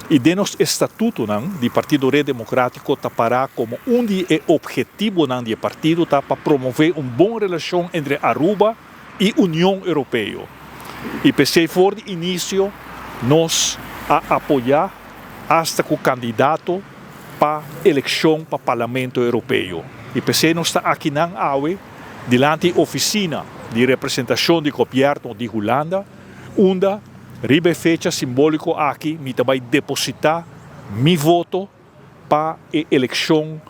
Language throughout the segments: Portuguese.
E de nos estatuto do Partido Redemocrático para como de objetivo do partido para promover uma boa relação entre Aruba e União Europeia. E pensei por início nos apoiar hasta que o candidato para eleição para o Parlamento Europeu. E pensei nós está aqui na AUE, diante da oficina de representação do governo de Holanda, onde ribe fecha simbólico aqui, me também depositar meu voto para a eleição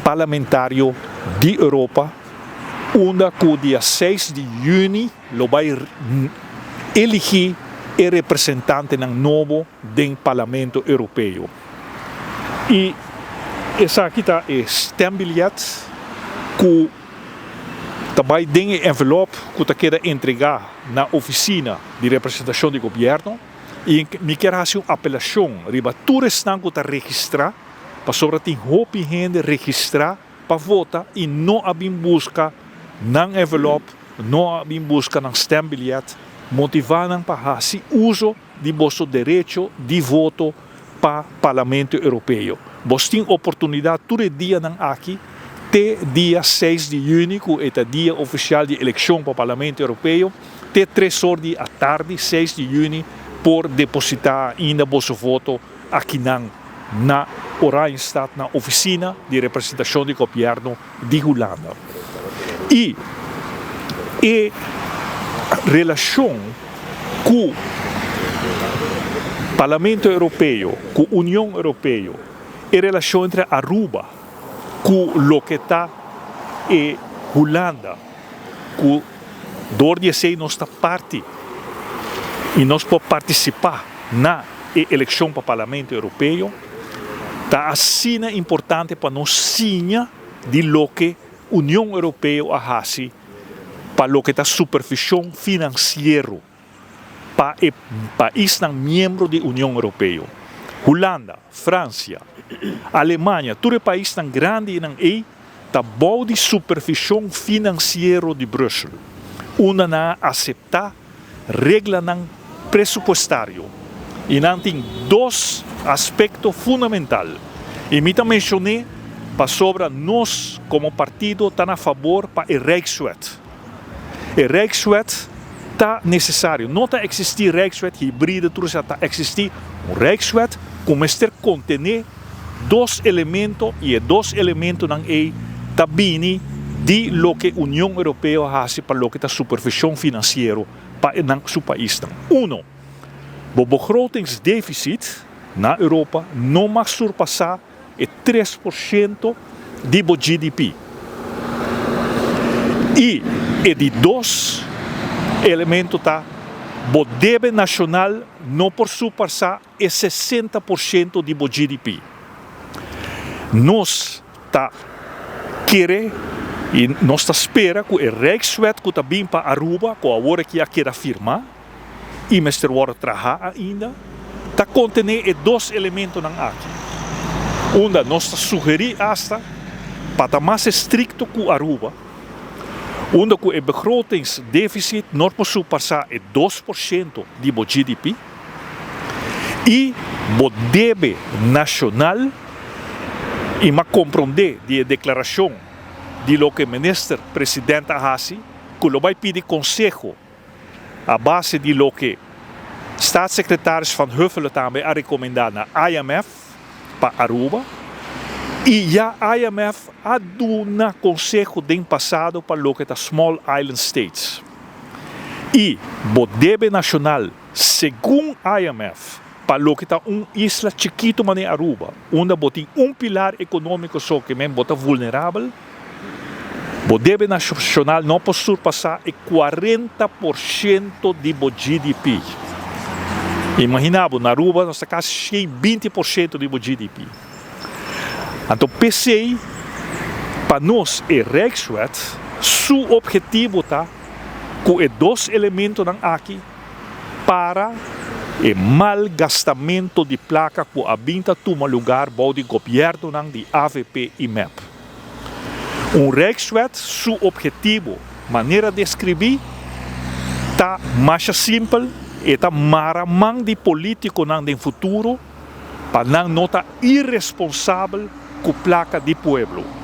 parlamentar de Europa, onde o dia 6 de junho vai eleger o representante novo do Parlamento Europeu. E essa aqui está o stembiljet que também tem envelope que está querendo entregar na oficina de representação do governo e me quero fazer uma apelação riba todos que está registrar para sobre tem roupa e gente registrar para votar e não abrir busca na envelope, não abrir busca na stembiljet, motivando para fazer uso de vosso direito de voto para o Parlamento Europeu. Você tem oportunidade todo dia aqui até dia 6 de junho, que é o dia oficial de eleição para o Parlamento Europeu, até 3 horas da tarde, 6 de junho, por depositar ainda vosso voto aqui na Oranjestad, na oficina de representação do governo de Holanda. E a relação com o Parlamento Europeu, com a União Europeia, a relação entre Aruba com o que está em Holanda, com onde nós está parte e nós podemos participar na eleição para o Parlamento Europeu, está assim importante para nós signar de lo que a União Europeia faz para o que está supervisão financeira para o país membro da União Europeia. Holanda, França, Alemanha, todo país tão grande e está bom de supervisão financeira de Bruxelas. Uma não aceitar regra não pressupostário. E não tem dois aspectos fundamentais. E me também mencionei para sobre nós como partido está a favor para o Rijkswet. O Rijkswet está necessário. Não está existir Rijkswet híbrida, tudo está existir um Rijkswet como este contener dois elementos e dois elementos não também de lo que a União Europeia faz para lo que está supervisão financeira para o seu país. O begrotingsdeficit na Europa não mag surpassar 3% do GDP. E de dois elementos tá, o débito nacional não por surpassar 60% do GDP. Nós queremos e nós espera que o Rijkswet que está bem para Aruba, que agora que já quer firmar, e Mr. Ward trabalha ainda, está contener dois elementos aqui. Nós sugerimos hasta para estar mais estricto que Aruba, onde o begrotingsdeficit não pode surpassar 2% do GDP, e o débito nacional, e me compreender de declaração de lo que o ministro-presidente faz, que ele vai pedir conselho a base de lo que staatssecretaris Van Huffelen também a recomendar na IMF para Aruba, e já a IMF a dado conselho do passado para lo que está Small Island States. E o débito nacional, segundo a IMF, para lo que está isla chiquito em Aruba, onde tem pilar econômico só que mesmo está vulnerável, o débito nacional não pode surpassar 40% do GDP. Imaginava, na Aruba nós estamos quase 20% do GDP. Então, pensei, para nós, o Rijkswet, seu objetivo está com dois elementos aqui para o malgastamento de placa que habita toma lugar para o governo de AVP e MEP. Rijkswet, seu objetivo, maneira de escrever, está mais simples Eta maramang di politiko nang den futuro, pa nang nota irresponsável com placa de pueblo.